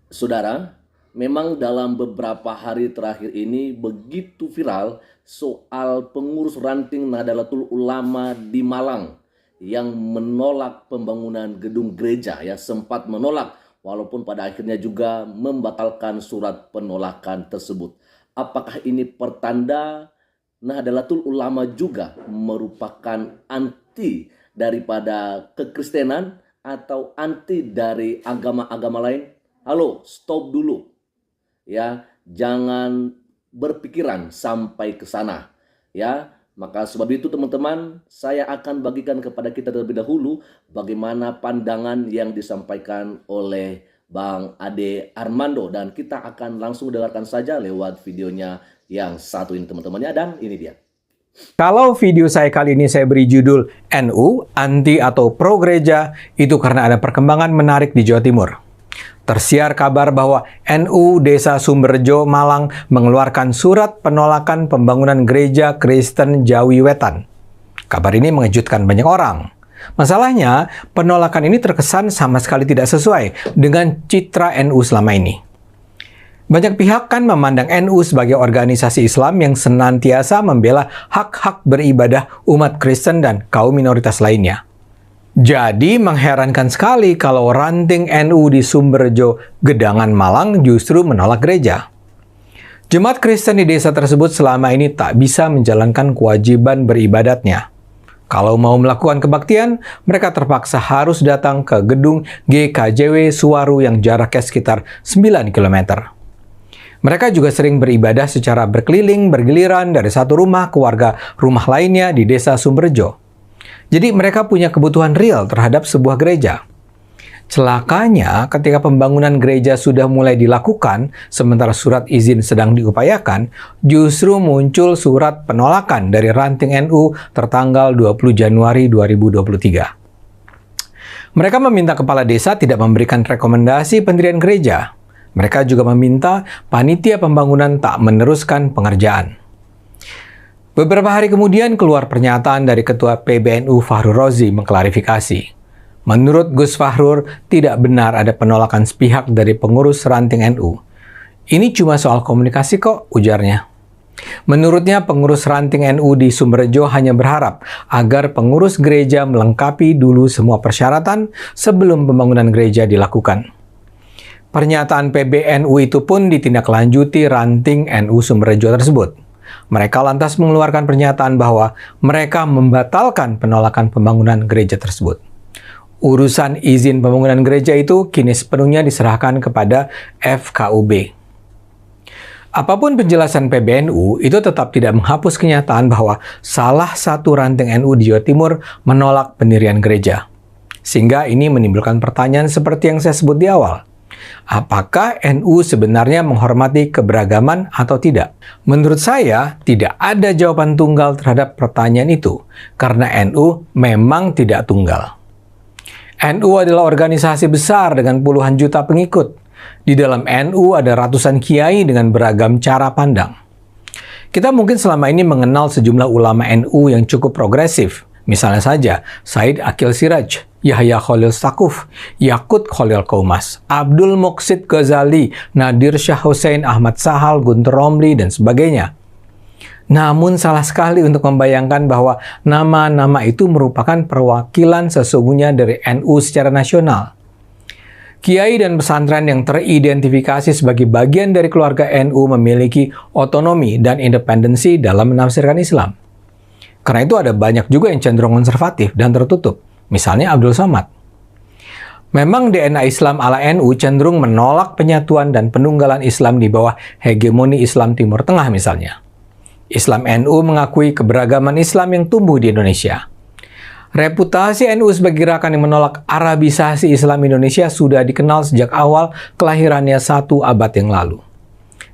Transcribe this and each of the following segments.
Saudara, memang dalam beberapa hari terakhir ini begitu viral soal pengurus ranting Nahdlatul Ulama di Malang yang menolak pembangunan gedung gereja, ya, sempat menolak walaupun pada akhirnya juga membatalkan surat penolakan tersebut. Apakah ini pertanda Nahdlatul Ulama juga merupakan anti daripada kekristenan atau anti dari agama-agama lain? Halo, stop dulu. Ya, jangan berpikiran sampai ke sana. Ya, maka sebab itu teman-teman, saya akan bagikan kepada kita terlebih dahulu bagaimana pandangan yang disampaikan oleh Bang Ade Armando, dan kita akan langsung dengarkan saja lewat videonya yang satu ini teman-teman ya, dan ini dia. Kalau video saya kali ini saya beri judul NU, anti atau pro gereja, itu karena ada perkembangan menarik di Jawa Timur. Tersiar kabar bahwa NU Desa Sumberjo, Malang mengeluarkan surat penolakan pembangunan gereja Kristen Jawi Wetan. Kabar ini mengejutkan banyak orang. Masalahnya, penolakan ini terkesan sama sekali tidak sesuai dengan citra NU selama ini. Banyak pihak kan memandang NU sebagai organisasi Islam yang senantiasa membela hak-hak beribadah umat Kristen dan kaum minoritas lainnya. Jadi mengherankan sekali kalau ranting NU di Sumberjo, Gedangan, Malang justru menolak gereja. Jemaat Kristen di desa tersebut selama ini tak bisa menjalankan kewajiban beribadatnya. Kalau mau melakukan kebaktian, mereka terpaksa harus datang ke gedung GKJW Suwaru yang jaraknya sekitar 9 km. Mereka juga sering beribadah secara berkeliling, bergiliran dari satu rumah ke rumah lainnya di desa Sumberjo. Jadi mereka punya kebutuhan real terhadap sebuah gereja. Celakanya, ketika pembangunan gereja sudah mulai dilakukan, sementara surat izin sedang diupayakan, justru muncul surat penolakan dari ranting NU tertanggal 20 Januari 2023. Mereka meminta kepala desa tidak memberikan rekomendasi pendirian gereja. Mereka juga meminta panitia pembangunan tak meneruskan pengerjaan. Beberapa hari kemudian keluar pernyataan dari Ketua PBNU Fahrur Rozi mengklarifikasi. Menurut Gus Fahrur, tidak benar ada penolakan sepihak dari pengurus ranting NU. Ini cuma soal komunikasi kok, ujarnya. Menurutnya, pengurus ranting NU di Sumberjo hanya berharap agar pengurus gereja melengkapi dulu semua persyaratan sebelum pembangunan gereja dilakukan. Pernyataan PBNU itu pun ditindaklanjuti ranting NU Sumberjo tersebut. Mereka lantas mengeluarkan pernyataan bahwa mereka membatalkan penolakan pembangunan gereja tersebut. Urusan izin pembangunan gereja itu kini sepenuhnya diserahkan kepada FKUB. Apapun penjelasan PBNU, itu tetap tidak menghapus kenyataan bahwa salah satu ranting NU di Jawa Timur menolak pendirian gereja. Sehingga ini menimbulkan pertanyaan seperti yang saya sebut di awal. Apakah NU sebenarnya menghormati keberagaman atau tidak? Menurut saya, tidak ada jawaban tunggal terhadap pertanyaan itu, karena NU memang tidak tunggal. NU adalah organisasi besar dengan puluhan juta pengikut. Di dalam NU ada ratusan kiai dengan beragam cara pandang. Kita mungkin selama ini mengenal sejumlah ulama NU yang cukup progresif. Misalnya saja, Said Akil Siraj, Yahya Khalil Stakuf, Yakut Khalil Qaumas, Abdul Muqsid Ghazali, Nadir Shah Hussein, Ahmad Sahal, Guntur Romli, dan sebagainya. Namun salah sekali untuk membayangkan bahwa nama-nama itu merupakan perwakilan sesungguhnya dari NU secara nasional. Kiai dan pesantren yang teridentifikasi sebagai bagian dari keluarga NU memiliki otonomi dan independensi dalam menafsirkan Islam. Karena itu ada banyak juga yang cenderung konservatif dan tertutup. Misalnya Abdul Somad. Memang DNA Islam ala NU cenderung menolak penyatuan dan penunggalan Islam di bawah hegemoni Islam Timur Tengah misalnya. Islam NU mengakui keberagaman Islam yang tumbuh di Indonesia. Reputasi NU sebagai gerakan yang menolak Arabisasi Islam Indonesia sudah dikenal sejak awal kelahirannya 1 abad yang lalu.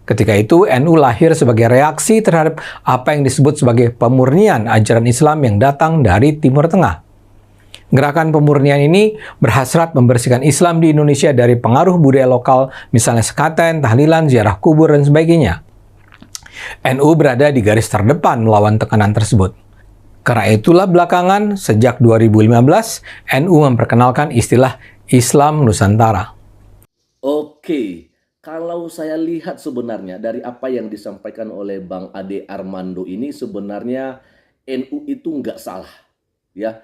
Ketika itu, NU lahir sebagai reaksi terhadap apa yang disebut sebagai pemurnian ajaran Islam yang datang dari Timur Tengah. Gerakan pemurnian ini berhasrat membersihkan Islam di Indonesia dari pengaruh budaya lokal, misalnya sekaten, tahlilan, ziarah kubur, dan sebagainya. NU berada di garis terdepan melawan tekanan tersebut. Karena itulah belakangan, sejak 2015, NU memperkenalkan istilah Islam Nusantara. Oke. Oke, kalau saya lihat sebenarnya dari apa yang disampaikan oleh Bang Ade Armando ini, sebenarnya NU itu nggak salah, ya.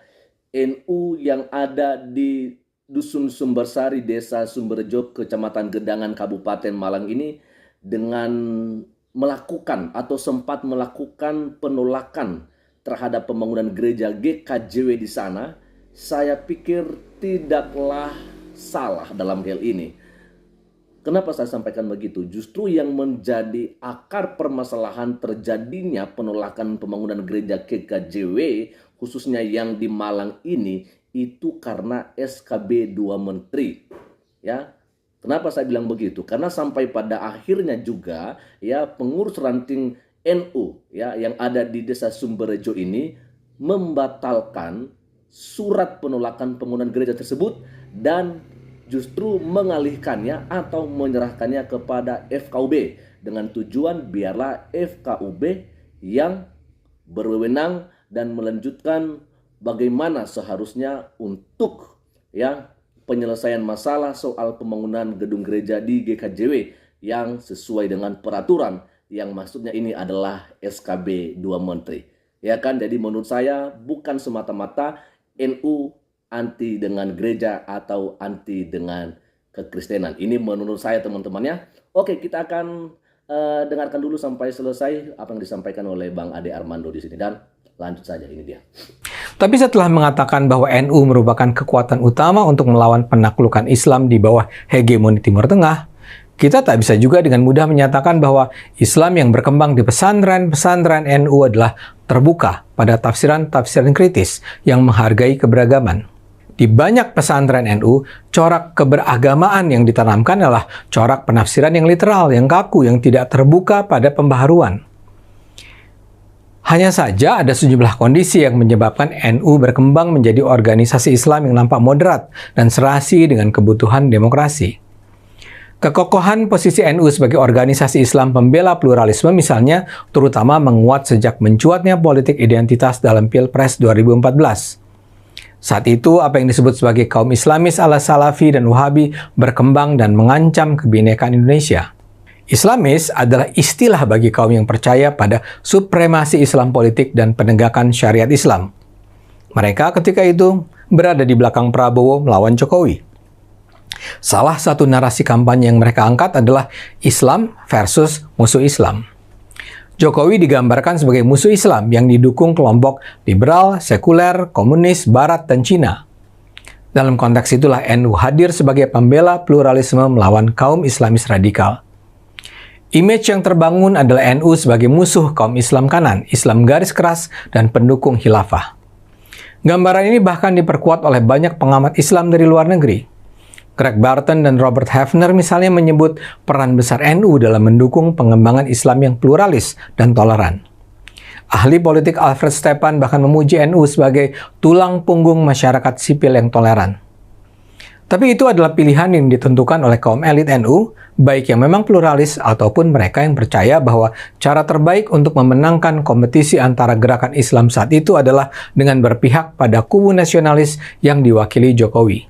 NU yang ada di Dusun Sumbersari, Desa Sumberjo, Kecamatan Gedangan, Kabupaten Malang ini dengan melakukan atau sempat melakukan penolakan terhadap pembangunan gereja GKJW di sana, saya pikir tidaklah salah dalam hal ini. Kenapa saya sampaikan begitu? Justru yang menjadi akar permasalahan terjadinya penolakan pembangunan gereja GKJW, khususnya yang di Malang ini, itu karena SKB 2 Menteri. Ya, kenapa saya bilang begitu? Karena sampai pada akhirnya juga ya pengurus ranting NU ya yang ada di Desa Sumberjo ini membatalkan surat penolakan pembangunan gereja tersebut dan justru mengalihkannya atau menyerahkannya kepada FKUB dengan tujuan biarlah FKUB yang berwenang dan melanjutkan bagaimana seharusnya untuk ya penyelesaian masalah soal pembangunan gedung gereja di GKJW yang sesuai dengan peraturan yang maksudnya ini adalah SKB 2 Menteri. Ya kan, jadi menurut saya bukan semata-mata NU anti dengan gereja atau anti dengan kekristenan. Ini menurut saya teman-temannya. Oke, kita akan dengarkan dulu sampai selesai apa yang disampaikan oleh Bang Ade Armando di sini dan lanjut saja, ini dia. Tapi setelah mengatakan bahwa NU merupakan kekuatan utama untuk melawan penaklukan Islam di bawah hegemoni Timur Tengah, kita tak bisa juga dengan mudah menyatakan bahwa Islam yang berkembang di pesantren-pesantren NU adalah terbuka pada tafsiran-tafsiran kritis yang menghargai keberagaman. Di banyak pesantren NU, corak keberagamaan yang ditanamkan adalah corak penafsiran yang literal, yang kaku, yang tidak terbuka pada pembaharuan. Hanya saja ada sejumlah kondisi yang menyebabkan NU berkembang menjadi organisasi Islam yang nampak moderat dan serasi dengan kebutuhan demokrasi. Kekokohan posisi NU sebagai organisasi Islam pembela pluralisme misalnya terutama menguat sejak mencuatnya politik identitas dalam Pilpres 2014. Saat itu, apa yang disebut sebagai kaum Islamis ala Salafi dan Wahabi berkembang dan mengancam kebinekaan Indonesia. Islamis adalah istilah bagi kaum yang percaya pada supremasi Islam politik dan penegakan syariat Islam. Mereka ketika itu berada di belakang Prabowo melawan Jokowi. Salah satu narasi kampanye yang mereka angkat adalah Islam versus musuh Islam. Jokowi digambarkan sebagai musuh Islam yang didukung kelompok liberal, sekuler, komunis, barat, dan Cina. Dalam konteks itulah NU hadir sebagai pembela pluralisme melawan kaum Islamis radikal. Image yang terbangun adalah NU sebagai musuh kaum Islam kanan, Islam garis keras, dan pendukung khilafah. Gambaran ini bahkan diperkuat oleh banyak pengamat Islam dari luar negeri. Greg Barton dan Robert Hefner misalnya menyebut peran besar NU dalam mendukung pengembangan Islam yang pluralis dan toleran. Ahli politik Alfred Stepan bahkan memuji NU sebagai tulang punggung masyarakat sipil yang toleran. Tapi itu adalah pilihan yang ditentukan oleh kaum elit NU, baik yang memang pluralis ataupun mereka yang percaya bahwa cara terbaik untuk memenangkan kompetisi antara gerakan Islam saat itu adalah dengan berpihak pada kubu nasionalis yang diwakili Jokowi.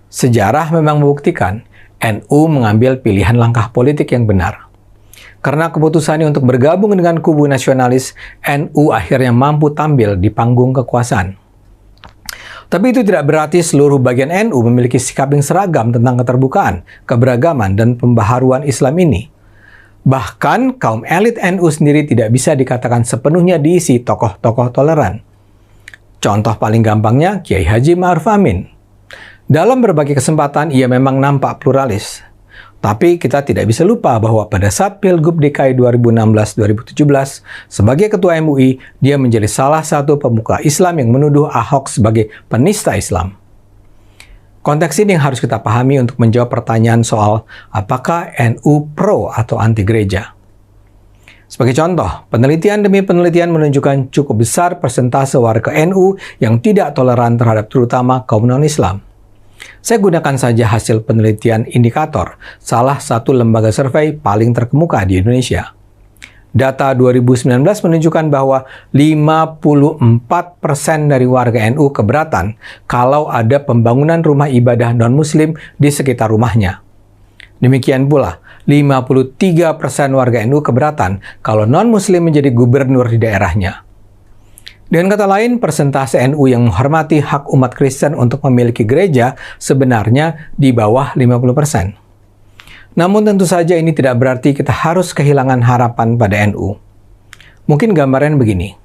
Sejarah memang membuktikan NU mengambil pilihan langkah politik yang benar. Karena keputusannya untuk bergabung dengan kubu nasionalis, NU akhirnya mampu tampil di panggung kekuasaan. Tapi itu tidak berarti seluruh bagian NU memiliki sikap yang seragam tentang keterbukaan, keberagaman, dan pembaharuan Islam ini. Bahkan kaum elit NU sendiri tidak bisa dikatakan sepenuhnya diisi tokoh-tokoh toleran. Contoh paling gampangnya Kiai Haji Ma'ruf Amin. Dalam berbagai kesempatan, ia memang nampak pluralis. Tapi kita tidak bisa lupa bahwa pada saat Pilgub DKI 2016-2017, sebagai Ketua MUI, dia menjadi salah satu pemuka Islam yang menuduh Ahok sebagai penista Islam. Konteks ini yang harus kita pahami untuk menjawab pertanyaan soal apakah NU pro atau anti gereja. Sebagai contoh, penelitian demi penelitian menunjukkan cukup besar persentase warga NU yang tidak toleran terhadap terutama kaum non-Islam. Saya gunakan saja hasil penelitian Indikator, salah satu lembaga survei paling terkemuka di Indonesia. Data 2019 menunjukkan bahwa 54% dari warga NU keberatan kalau ada pembangunan rumah ibadah non-Muslim di sekitar rumahnya. Demikian pula, 53% warga NU keberatan kalau non-muslim menjadi gubernur di daerahnya. Dengan kata lain, persentase NU yang menghormati hak umat Kristen untuk memiliki gereja sebenarnya di bawah 50%. Namun tentu saja ini tidak berarti kita harus kehilangan harapan pada NU. Mungkin gambaran begini.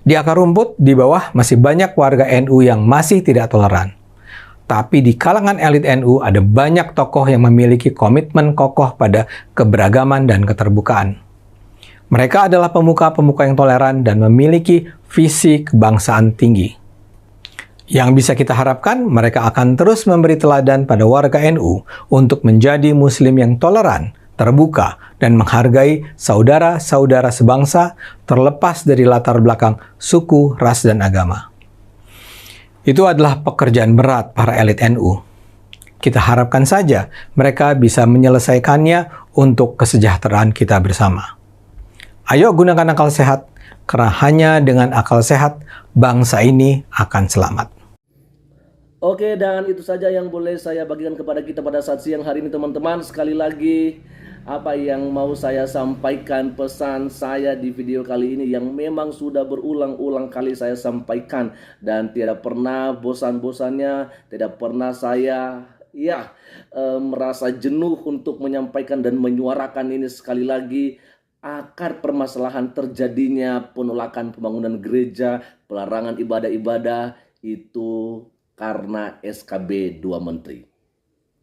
Di akar rumput, di bawah masih banyak warga NU yang masih tidak toleran. Tapi di kalangan elit NU ada banyak tokoh yang memiliki komitmen kokoh pada keberagaman dan keterbukaan. Mereka adalah pemuka-pemuka yang toleran dan memiliki visi kebangsaan tinggi. Yang bisa kita harapkan, mereka akan terus memberi teladan pada warga NU untuk menjadi Muslim yang toleran, terbuka, dan menghargai saudara-saudara sebangsa terlepas dari latar belakang suku, ras, dan agama. Itu adalah pekerjaan berat para elit NU. Kita harapkan saja mereka bisa menyelesaikannya untuk kesejahteraan kita bersama. Ayo gunakan akal sehat, karena hanya dengan akal sehat bangsa ini akan selamat. Oke, dan itu saja yang boleh saya bagikan kepada kita pada saat siang hari ini, teman-teman. Sekali lagi, apa yang mau saya sampaikan, pesan saya di video kali ini yang memang sudah berulang-ulang kali saya sampaikan dan tidak pernah bosan-bosannya, tidak pernah saya merasa jenuh untuk menyampaikan dan menyuarakan ini. Sekali lagi, akar permasalahan terjadinya penolakan pembangunan gereja, pelarangan ibadah-ibadah itu karena SKB 2 Menteri.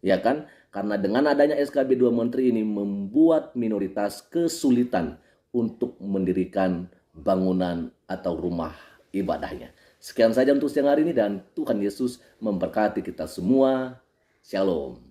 Ya kan? Karena dengan adanya SKB 2 Menteri ini membuat minoritas kesulitan untuk mendirikan bangunan atau rumah ibadahnya. Sekian saja untuk siang hari ini dan Tuhan Yesus memberkati kita semua. Shalom.